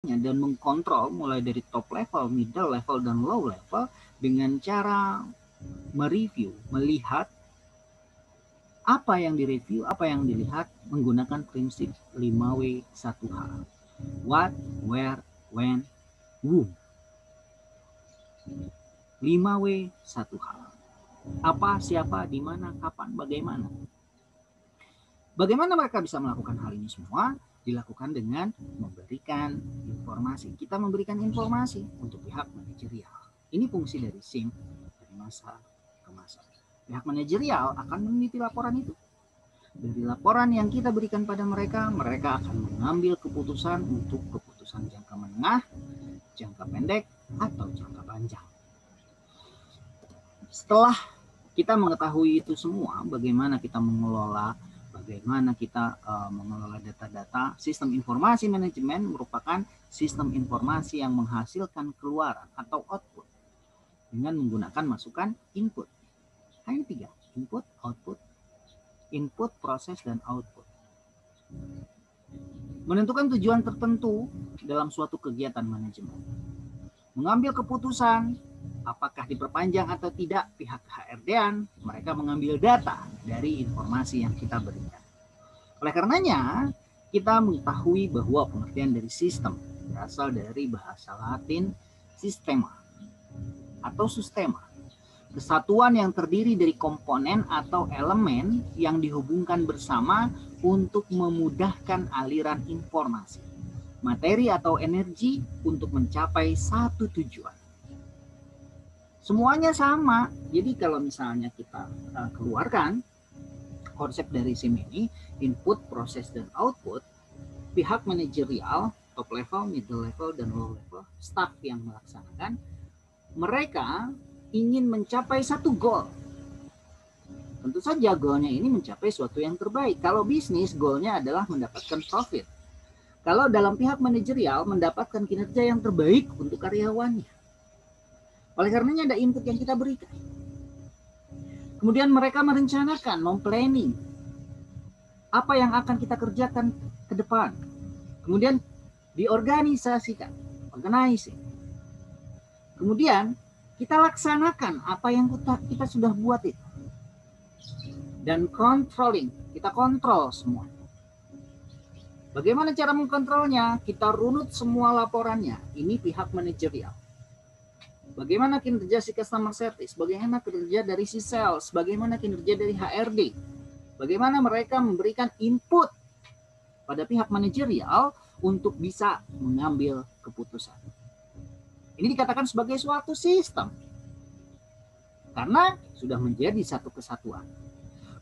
dan mengkontrol mulai dari top level, middle level, dan low level dengan cara mereview, melihat apa yang direview, apa yang dilihat menggunakan prinsip 5W1H. What, where, when, who. 5W1H. Apa, siapa, di mana, kapan, bagaimana. Bagaimana mereka bisa melakukan hal ini semua? Dilakukan dengan memberikan informasi. Kita memberikan informasi untuk pihak manajerial. Ini fungsi dari SIM, dari masa ke masa. Pihak manajerial akan meneliti laporan itu. Dari laporan yang kita berikan pada mereka, mereka akan mengambil keputusan untuk keputusan jangka menengah, jangka pendek, atau jangka panjang. Setelah kita mengetahui itu semua, bagaimana kita mengelola, bagaimana kita mengelola data-data, sistem informasi manajemen merupakan sistem informasi yang menghasilkan keluaran atau output dengan menggunakan masukan input. Hanya 3, input, output, input, proses, dan output. Menentukan tujuan tertentu dalam suatu kegiatan manajemen. Mengambil keputusan apakah diperpanjang atau tidak pihak HRD-an, mereka mengambil data dari informasi yang kita berikan. Oleh karenanya, kita mengetahui bahwa pengertian dari sistem berasal dari bahasa Latin sistema atau sustema. Kesatuan yang terdiri dari komponen atau elemen yang dihubungkan bersama untuk memudahkan aliran informasi, materi atau energi untuk mencapai satu tujuan. Semuanya sama. Jadi kalau misalnya kita keluarkan konsep dari SIM ini, input, proses, dan output, pihak manajerial, top level, middle level, dan low level, staff yang melaksanakan, mereka ingin mencapai satu goal. Tentu saja goalnya ini mencapai suatu yang terbaik. Kalau bisnis, goalnya adalah mendapatkan profit. Kalau dalam pihak manajerial, mendapatkan kinerja yang terbaik untuk karyawannya. Oleh karenanya ada input yang kita berikan. Kemudian mereka merencanakan, memplanning apa yang akan kita kerjakan ke depan. Kemudian diorganisasikan, organizing. Kemudian kita laksanakan apa yang kita sudah buat itu. Dan controlling, kita kontrol semua. Bagaimana cara mengkontrolnya? Kita runut semua laporannya. Ini pihak manajerial. Bagaimana kinerja si customer service, bagaimana kinerja dari si sales, bagaimana kinerja dari HRD, bagaimana mereka memberikan input pada pihak manajerial untuk bisa mengambil keputusan. Ini dikatakan sebagai suatu sistem karena sudah menjadi satu kesatuan.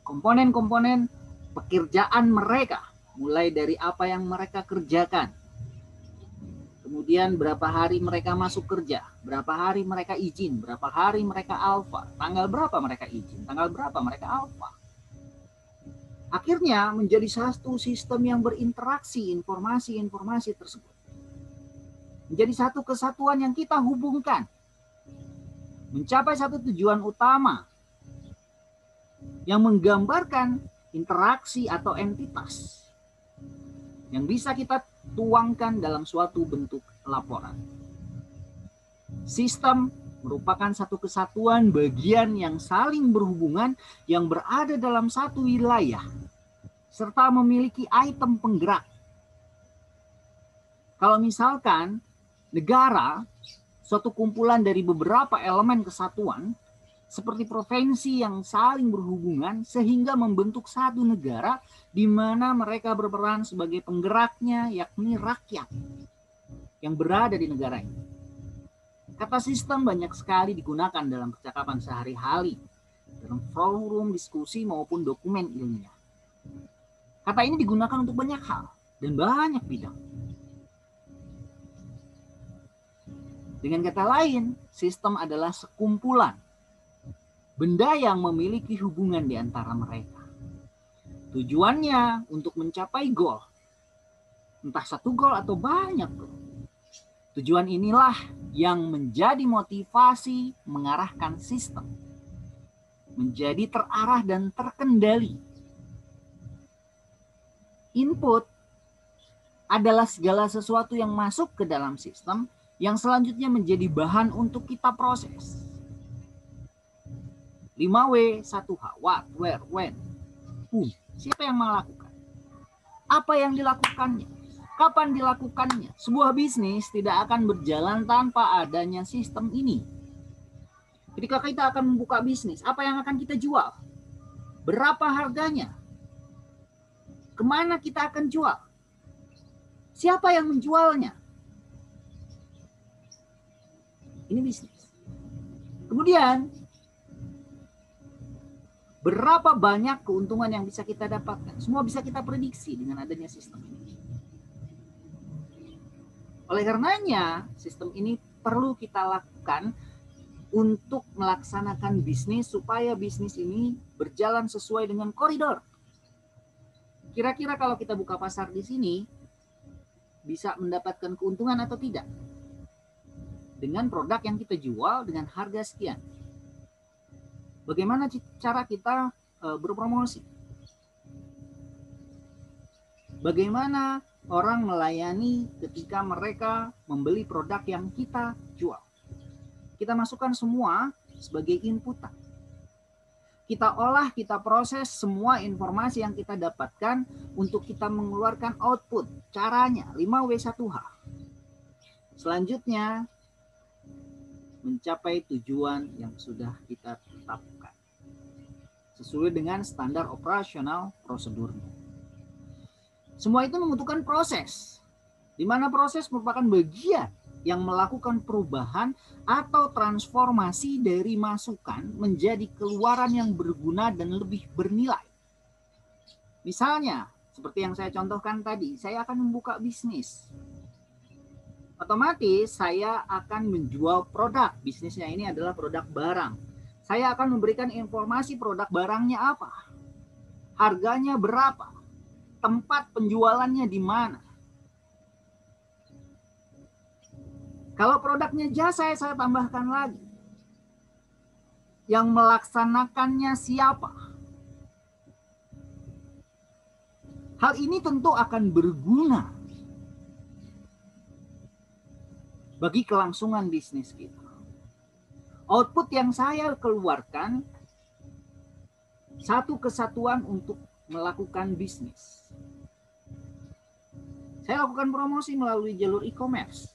Komponen-komponen pekerjaan mereka, mulai dari apa yang mereka kerjakan, kemudian berapa hari mereka masuk kerja, berapa hari mereka izin, berapa hari mereka alfa, tanggal berapa mereka izin, tanggal berapa mereka alfa. Akhirnya menjadi satu sistem yang berinteraksi informasi-informasi tersebut. Menjadi satu kesatuan yang kita hubungkan. Mencapai satu tujuan utama yang menggambarkan interaksi atau entitas yang bisa kita tuangkan dalam suatu bentuk laporan. Sistem merupakan satu kesatuan bagian yang saling berhubungan yang berada dalam satu wilayah serta memiliki item penggerak. Kalau misalkan negara, suatu kumpulan dari beberapa elemen kesatuan seperti provinsi yang saling berhubungan sehingga membentuk satu negara di mana mereka berperan sebagai penggeraknya, yakni rakyat yang berada di negara ini. Kata sistem banyak sekali digunakan dalam percakapan sehari-hari, dalam forum diskusi maupun dokumen ilmiah. Kata ini digunakan untuk banyak hal dan banyak bidang. Dengan kata lain, sistem adalah sekumpulan benda yang memiliki hubungan di antara mereka. Tujuannya untuk mencapai goal. Entah satu goal atau banyak goal. Tujuan inilah yang menjadi motivasi mengarahkan sistem. Menjadi terarah dan terkendali. Input adalah segala sesuatu yang masuk ke dalam sistem yang selanjutnya menjadi bahan untuk kita proses. 5W, 1H, what, where, when, who. Siapa yang melakukan? Apa yang dilakukannya? Kapan dilakukannya? Sebuah bisnis tidak akan berjalan tanpa adanya sistem ini. Ketika kita akan membuka bisnis, apa yang akan kita jual? Berapa harganya? Kemana kita akan jual? Siapa yang menjualnya? Ini bisnis. Kemudian, berapa banyak keuntungan yang bisa kita dapatkan? Semua bisa kita prediksi dengan adanya sistem ini. Oleh karenanya, sistem ini perlu kita lakukan untuk melaksanakan bisnis supaya bisnis ini berjalan sesuai dengan koridor. Kira-kira kalau kita buka pasar di sini, bisa mendapatkan keuntungan atau tidak? Dengan produk yang kita jual dengan harga sekian. Bagaimana cara kita berpromosi? Bagaimana orang melayani ketika mereka membeli produk yang kita jual? Kita masukkan semua sebagai inputan. Kita olah, kita proses semua informasi yang kita dapatkan untuk kita mengeluarkan output. Caranya 5W1H. Selanjutnya, mencapai tujuan yang sudah kita tetapkan sesuai dengan standar operasional prosedurnya. Semua itu membutuhkan proses, di mana proses merupakan bagian yang melakukan perubahan atau transformasi dari masukan menjadi keluaran yang berguna dan lebih bernilai. Misalnya, seperti yang saya contohkan tadi, saya akan membuka bisnis. Otomatis saya akan menjual produk. Bisnisnya ini adalah produk barang. Saya akan memberikan informasi produk barangnya apa, harganya berapa, tempat penjualannya di mana. Kalau produknya jasa, saya tambahkan lagi. Yang melaksanakannya siapa? Hal ini tentu akan berguna bagi kelangsungan bisnis kita. Output yang saya keluarkan satu kesatuan untuk melakukan bisnis. Saya lakukan promosi melalui jalur e-commerce.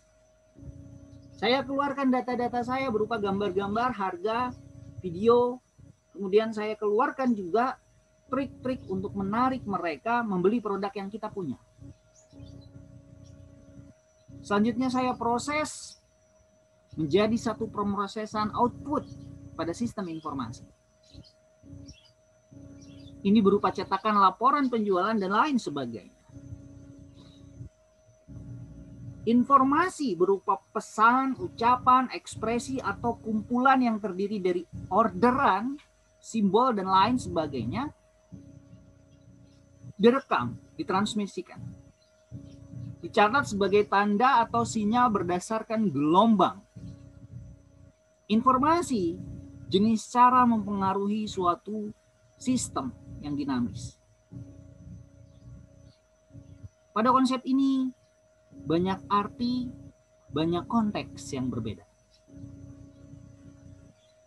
Saya keluarkan data-data saya berupa gambar-gambar, harga, video. Kemudian saya keluarkan juga trik-trik untuk menarik mereka membeli produk yang kita punya. Selanjutnya saya proses menjadi satu pemrosesan output pada sistem informasi. Ini berupa cetakan laporan penjualan dan lain sebagainya. Informasi berupa pesan, ucapan, ekspresi, atau kumpulan yang terdiri dari orderan, simbol, dan lain sebagainya direkam, ditransmisikan. Dicatat sebagai tanda atau sinyal berdasarkan gelombang. Informasi jenis cara mempengaruhi suatu sistem yang dinamis. Pada konsep ini banyak arti, banyak konteks yang berbeda.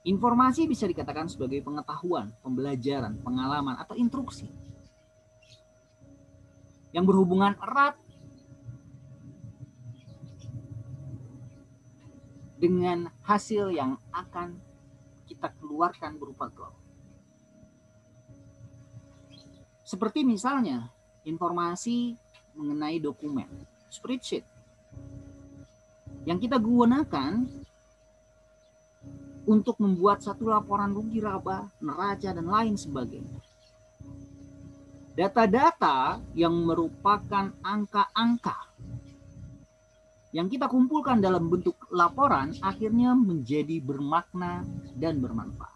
Informasi bisa dikatakan sebagai pengetahuan, pembelajaran, pengalaman, atau instruksi yang berhubungan erat dengan hasil yang akan kita keluarkan berupa goal. Seperti misalnya informasi mengenai dokumen, spreadsheet, yang kita gunakan untuk membuat satu laporan rugi laba, neraca, dan lain sebagainya. Data-data yang merupakan angka-angka yang kita kumpulkan dalam bentuk laporan akhirnya menjadi bermakna dan bermanfaat.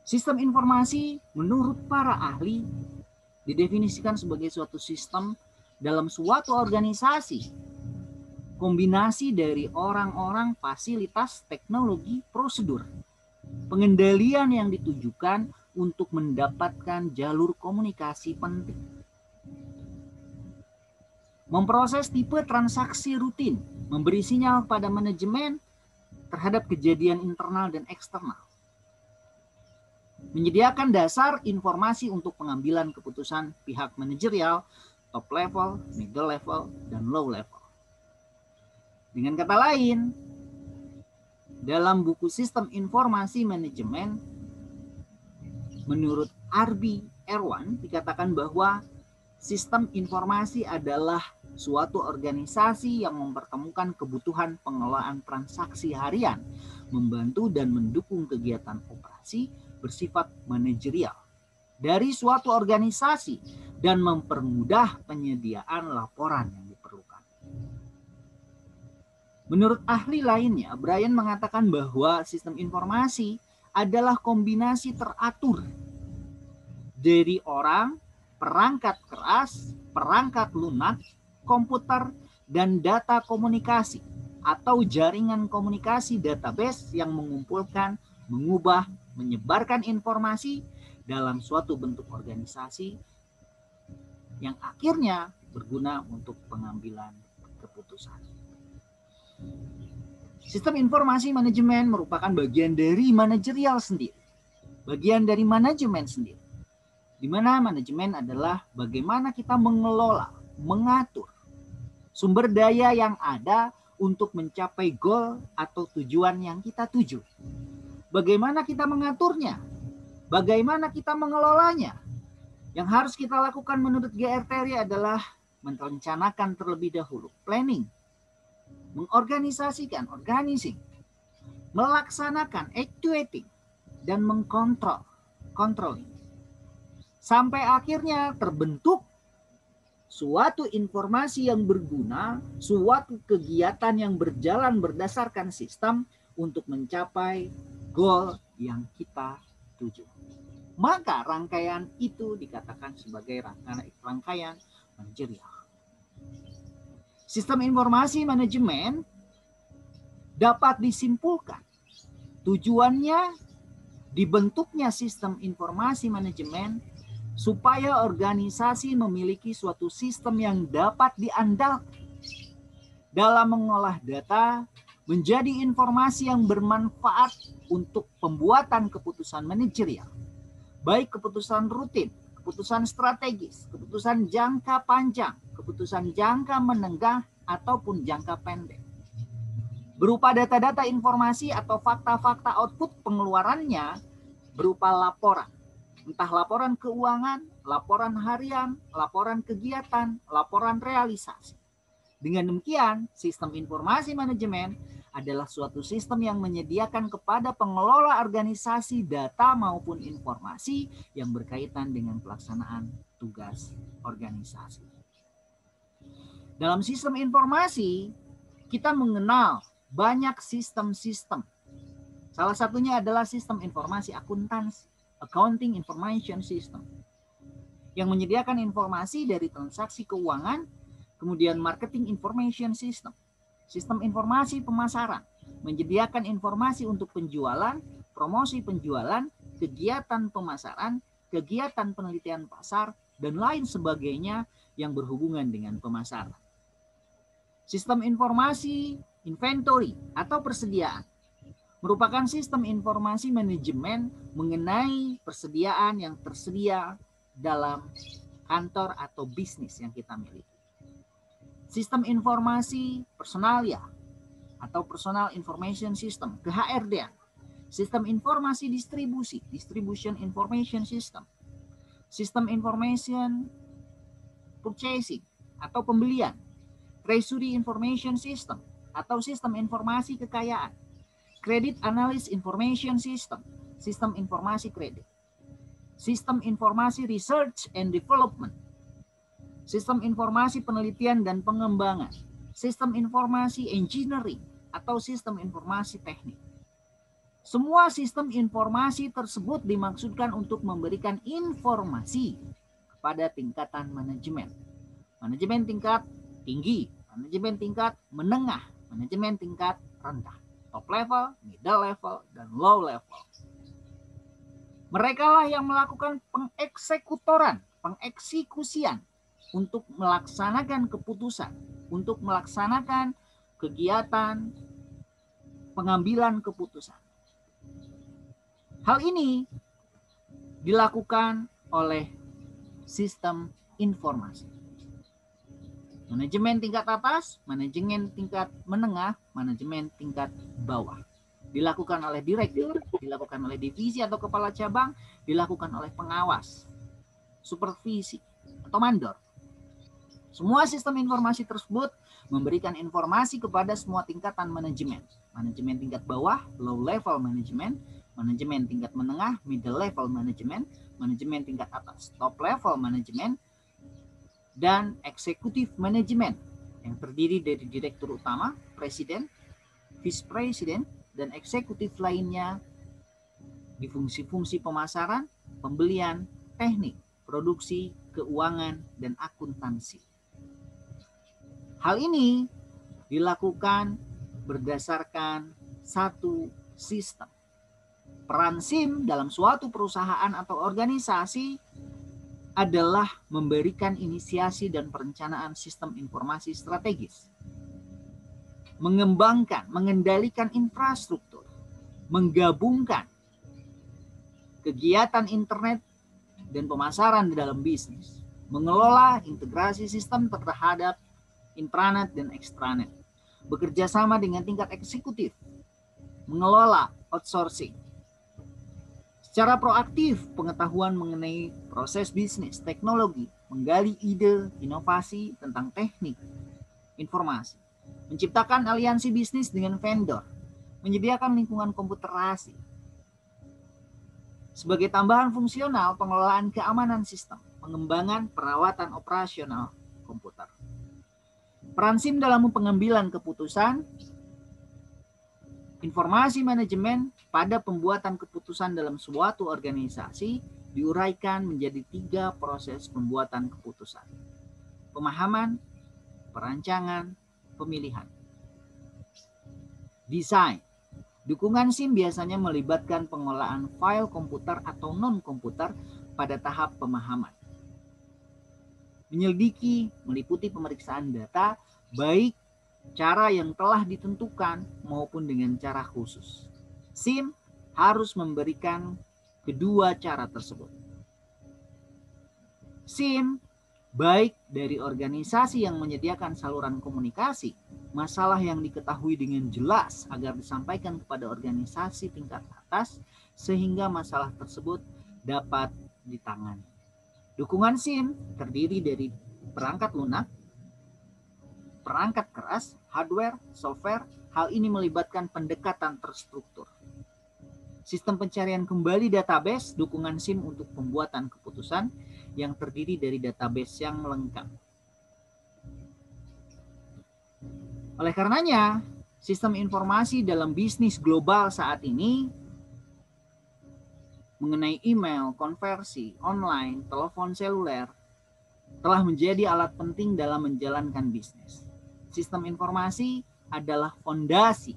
Sistem informasi menurut para ahli didefinisikan sebagai suatu sistem dalam suatu organisasi, kombinasi dari orang-orang, fasilitas, teknologi, prosedur, pengendalian yang ditujukan untuk mendapatkan jalur komunikasi penting. memproses tipe transaksi rutin, memberi sinyal pada manajemen terhadap kejadian internal dan eksternal, menyediakan dasar informasi untuk pengambilan keputusan pihak manajerial, top level, middle level, dan low level. Dengan kata lain, dalam buku Sistem Informasi Manajemen, menurut Arby Erwan dikatakan bahwa sistem informasi adalah suatu organisasi yang mempertemukan kebutuhan pengelolaan transaksi harian, membantu dan mendukung kegiatan operasi bersifat manajerial dari suatu organisasi dan mempermudah penyediaan laporan yang diperlukan. Menurut ahli lainnya, Brian mengatakan bahwa sistem informasi adalah kombinasi teratur dari orang, perangkat keras, perangkat lunak, komputer, dan data komunikasi atau jaringan komunikasi database yang mengumpulkan, mengubah, menyebarkan informasi dalam suatu bentuk organisasi yang akhirnya berguna untuk pengambilan keputusan. Sistem informasi manajemen merupakan bagian dari manajerial sendiri, bagian dari manajemen sendiri, di mana manajemen adalah bagaimana kita mengelola, mengatur sumber daya yang ada untuk mencapai goal atau tujuan yang kita tuju. Bagaimana kita mengaturnya? Bagaimana kita mengelolanya? Yang harus kita lakukan menurut GR Terry adalah merencanakan terlebih dahulu, planning, mengorganisasikan, organizing, melaksanakan, actuating, dan mengkontrol, controlling. Sampai akhirnya terbentuk suatu informasi yang berguna, suatu kegiatan yang berjalan berdasarkan sistem untuk mencapai goal yang kita tuju. Maka rangkaian itu dikatakan sebagai rangkaian manajerial. Sistem informasi manajemen dapat disimpulkan tujuannya dibentuknya sistem informasi manajemen supaya organisasi memiliki suatu sistem yang dapat diandalkan dalam mengolah data menjadi informasi yang bermanfaat untuk pembuatan keputusan manajerial, baik keputusan rutin, keputusan strategis, keputusan jangka panjang, keputusan jangka menengah, ataupun jangka pendek. Berupa data-data informasi atau fakta-fakta output pengeluarannya berupa laporan. Entah laporan keuangan, laporan harian, laporan kegiatan, laporan realisasi. Dengan demikian, sistem informasi manajemen adalah suatu sistem yang menyediakan kepada pengelola organisasi data maupun informasi yang berkaitan dengan pelaksanaan tugas organisasi. Dalam sistem informasi, kita mengenal banyak sistem-sistem. Salah satunya adalah sistem informasi akuntansi, Accounting Information System, yang menyediakan informasi dari transaksi keuangan, kemudian Marketing Information System, sistem informasi pemasaran, menyediakan informasi untuk penjualan, promosi penjualan, kegiatan pemasaran, kegiatan penelitian pasar, dan lain sebagainya yang berhubungan dengan pemasaran. Sistem informasi inventory atau persediaan merupakan sistem informasi manajemen mengenai persediaan yang tersedia dalam kantor atau bisnis yang kita miliki. Sistem informasi personalia atau Personal Information System, KHRD. Sistem informasi distribusi, Distribution Information System. Sistem Information Purchasing atau pembelian, Treasury Information System atau sistem informasi kekayaan. Credit Analysis Information System, sistem informasi kredit. Sistem informasi Research and Development, sistem informasi penelitian dan pengembangan, sistem informasi engineering atau sistem informasi teknik. Semua sistem informasi tersebut dimaksudkan untuk memberikan informasi kepada tingkatan manajemen. Manajemen tingkat tinggi, manajemen tingkat menengah, manajemen tingkat rendah. Top level, middle level, dan low level. Mereka lah yang melakukan pengeksekutoran, pengeksekusian untuk melaksanakan keputusan, untuk melaksanakan kegiatan pengambilan keputusan. Hal ini dilakukan oleh sistem informasi. Manajemen tingkat atas, manajemen tingkat menengah, manajemen tingkat bawah. Dilakukan oleh direktur, dilakukan oleh divisi atau kepala cabang, dilakukan oleh pengawas, supervisi, atau mandor. Semua sistem informasi tersebut memberikan informasi kepada semua tingkatan manajemen. Manajemen tingkat bawah, low level management, manajemen tingkat menengah, middle level management, manajemen tingkat atas, top level management, dan eksekutif manajemen yang terdiri dari direktur utama, presiden, vice president, dan eksekutif lainnya di fungsi-fungsi pemasaran, pembelian, teknik, produksi, keuangan, dan akuntansi. Hal ini dilakukan berdasarkan satu sistem. Peran SIM dalam suatu perusahaan atau organisasi adalah memberikan inisiasi dan perencanaan sistem informasi strategis, mengembangkan, mengendalikan infrastruktur, menggabungkan kegiatan internet dan pemasaran di dalam bisnis, mengelola integrasi sistem terhadap intranet dan extranet, bekerja sama dengan tingkat eksekutif, mengelola outsourcing. Secara proaktif, pengetahuan mengenai proses bisnis, teknologi, menggali ide, inovasi tentang teknik, informasi, menciptakan aliansi bisnis dengan vendor, menyediakan lingkungan komputerasi. Sebagai tambahan fungsional, pengelolaan keamanan sistem, pengembangan perawatan operasional komputer. Peran SIM dalam pengambilan keputusan, informasi manajemen pada pembuatan keputusan dalam suatu organisasi diuraikan menjadi 3 proses pembuatan keputusan. Pemahaman, perancangan, pemilihan. Desain. Dukungan SIM biasanya melibatkan pengelolaan file komputer atau non-komputer pada tahap pemahaman. Menyelidiki meliputi pemeriksaan data baik cara yang telah ditentukan maupun dengan cara khusus. SIM harus memberikan kedua cara tersebut. SIM baik dari organisasi yang menyediakan saluran komunikasi, masalah yang diketahui dengan jelas agar disampaikan kepada organisasi tingkat atas sehingga masalah tersebut dapat ditangani. Dukungan SIM terdiri dari perangkat lunak, perangkat keras, hardware, software. Hal ini melibatkan pendekatan terstruktur. Sistem pencarian kembali database, dukungan SIM untuk pembuatan keputusan yang terdiri dari database yang lengkap. Oleh karenanya, sistem informasi dalam bisnis global saat ini mengenai email, konversi, online, telepon seluler, telah menjadi alat penting dalam menjalankan bisnis. Sistem informasi adalah fondasi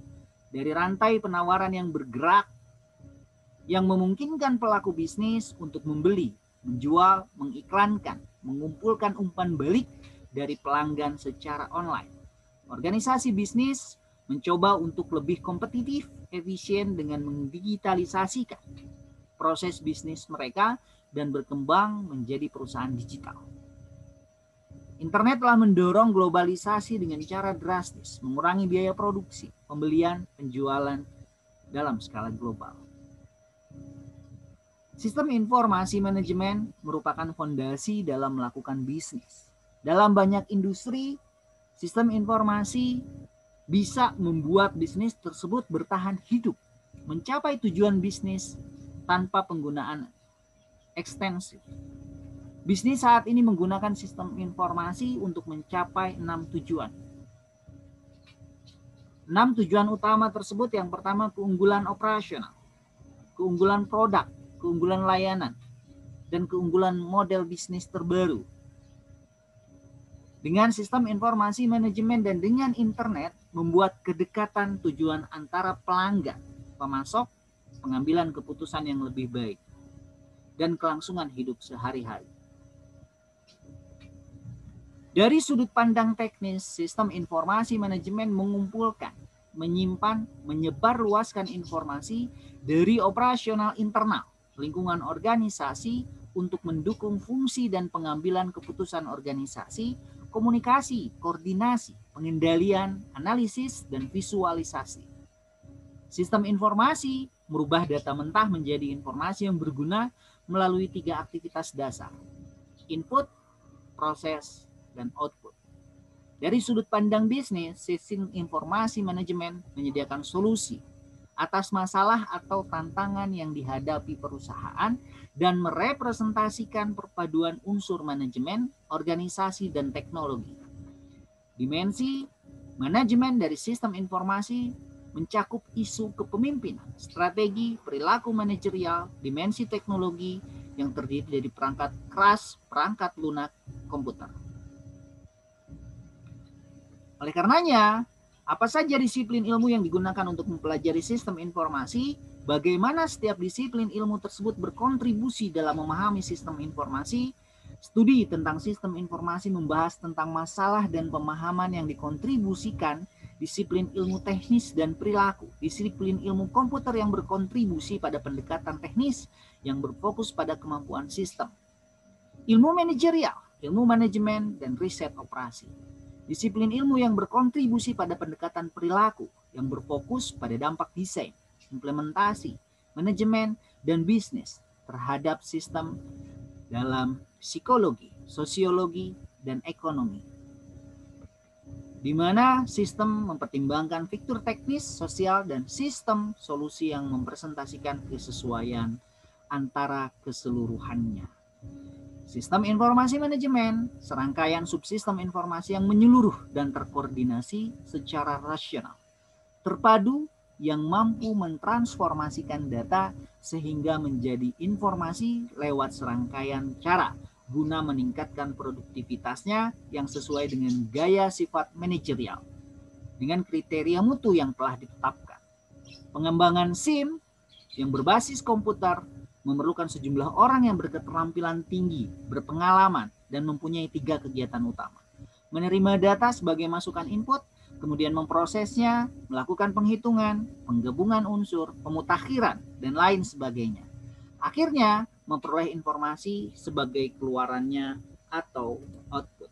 dari rantai penawaran yang bergerak, yang memungkinkan pelaku bisnis untuk membeli, menjual, mengiklankan, mengumpulkan umpan balik dari pelanggan secara online. Organisasi bisnis mencoba untuk lebih kompetitif, efisien dengan mendigitalisasikan proses bisnis mereka dan berkembang menjadi perusahaan digital. Internet telah mendorong globalisasi dengan cara drastis, mengurangi biaya produksi, pembelian, penjualan dalam skala global. Sistem informasi manajemen merupakan fondasi dalam melakukan bisnis. Dalam banyak industri, sistem informasi bisa membuat bisnis tersebut bertahan hidup, mencapai tujuan bisnis tanpa penggunaan ekstensif. Bisnis saat ini menggunakan sistem informasi untuk mencapai 6 tujuan. 6 tujuan utama tersebut yang pertama keunggulan operasional, keunggulan produk, keunggulan layanan, dan keunggulan model bisnis terbaru. Dengan sistem informasi manajemen dan dengan internet membuat kedekatan tujuan antara pelanggan, pemasok, pengambilan keputusan yang lebih baik, dan kelangsungan hidup sehari-hari. Dari sudut pandang teknis, sistem informasi manajemen mengumpulkan, menyimpan, menyebarluaskan informasi dari operasional internal, lingkungan organisasi untuk mendukung fungsi dan pengambilan keputusan organisasi, komunikasi, koordinasi, pengendalian, analisis, dan visualisasi. Sistem informasi merubah data mentah menjadi informasi yang berguna melalui 3 aktivitas dasar: input, proses, dan output. Dari sudut pandang bisnis, sistem informasi manajemen menyediakan solusi atas masalah atau tantangan yang dihadapi perusahaan dan merepresentasikan perpaduan unsur manajemen, organisasi, dan teknologi. Dimensi manajemen dari sistem informasi mencakup isu kepemimpinan, strategi, perilaku manajerial, dimensi teknologi yang terdiri dari perangkat keras, perangkat lunak, komputer. Oleh karenanya, apa saja disiplin ilmu yang digunakan untuk mempelajari sistem informasi, bagaimana setiap disiplin ilmu tersebut berkontribusi dalam memahami sistem informasi. Studi tentang sistem informasi membahas tentang masalah dan pemahaman yang dikontribusikan disiplin ilmu teknis dan perilaku, disiplin ilmu komputer yang berkontribusi pada pendekatan teknis yang berfokus pada kemampuan sistem, ilmu manajerial, ilmu manajemen, dan riset operasi. Disiplin ilmu yang berkontribusi pada pendekatan perilaku yang berfokus pada dampak desain, implementasi, manajemen, dan bisnis terhadap sistem dalam psikologi, sosiologi, dan ekonomi, di mana sistem mempertimbangkan fitur teknis, sosial, dan sistem solusi yang mempresentasikan kesesuaian antara keseluruhannya. Sistem informasi manajemen, serangkaian subsistem informasi yang menyeluruh dan terkoordinasi secara rasional, terpadu, yang mampu mentransformasikan data sehingga menjadi informasi lewat serangkaian cara guna meningkatkan produktivitasnya yang sesuai dengan gaya sifat manajerial dengan kriteria mutu yang telah ditetapkan. Pengembangan SIM yang berbasis komputer memerlukan sejumlah orang yang berketerampilan tinggi, berpengalaman, dan mempunyai 3 kegiatan utama: menerima data sebagai masukan input, kemudian memprosesnya, melakukan penghitungan, penggabungan unsur, pemutakhiran, dan lain sebagainya. Akhirnya, memperoleh informasi sebagai keluarannya atau output.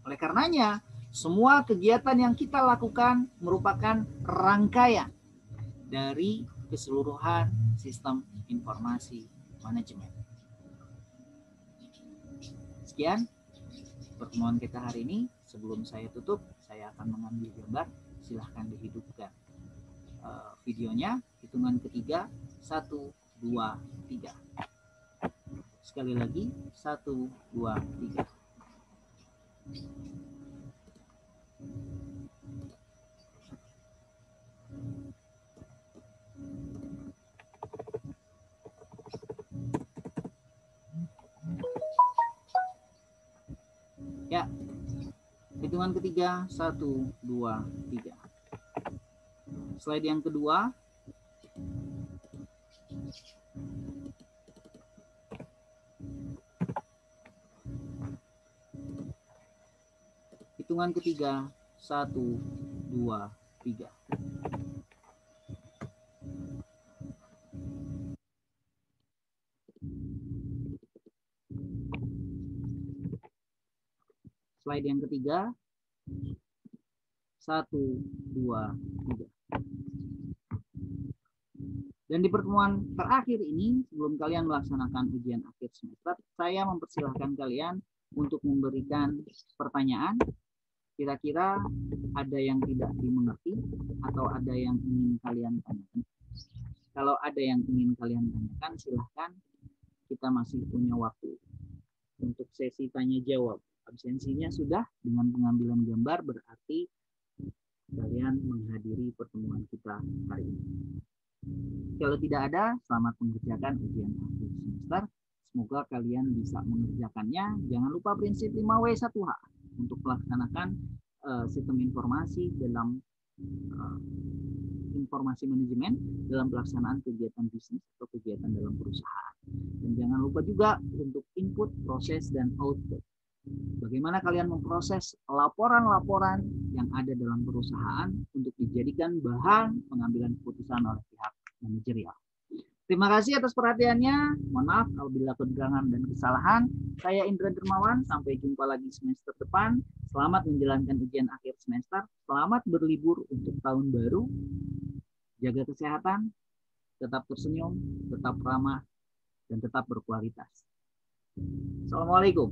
Oleh karenanya, semua kegiatan yang kita lakukan merupakan rangkaian dari keseluruhan sistem informasi manajemen. Sekian pertemuan kita hari ini. Sebelum saya tutup, saya akan mengambil gambar. Silahkan dihidupkan videonya. Hitungan ketiga, 1, 2, 3. Sekali lagi, 1, 2, 3. Ya, hitungan ketiga, 1, 2, 3. Slide yang kedua. Hitungan ketiga, 1, 2, 3. Slide yang ketiga, 1, 2, 3. Dan di pertemuan terakhir ini, sebelum kalian melaksanakan ujian akhir semester, saya mempersilahkan kalian untuk memberikan pertanyaan. Kira-kira ada yang tidak dimengerti atau ada yang ingin kalian tanyakan. Kalau ada yang ingin kalian tanyakan, silahkan, kita masih punya waktu untuk sesi tanya jawab. Absensinya sudah dengan pengambilan gambar, berarti kalian menghadiri pertemuan kita hari ini. Kalau tidak ada, selamat mengerjakan ujian akhir semester. Semoga kalian bisa mengerjakannya. Jangan lupa prinsip 5W1H untuk melaksanakan sistem informasi dalam informasi manajemen dalam pelaksanaan kegiatan bisnis atau kegiatan dalam perusahaan. Dan jangan lupa juga untuk input, proses, dan output. Bagaimana kalian memproses laporan-laporan yang ada dalam perusahaan untuk dijadikan bahan pengambilan keputusan oleh pihak manajerial. Terima kasih atas perhatiannya. Mohon maaf apabila kekurangan dan kesalahan. Saya Indra Dermawan. Sampai jumpa lagi semester depan. Selamat menjalankan ujian akhir semester. Selamat berlibur untuk tahun baru. Jaga kesehatan, tetap tersenyum, tetap ramah, dan tetap berkualitas. Assalamualaikum.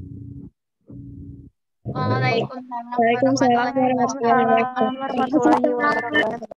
Waalaikumsalam warahmatullahi wabarakatuh.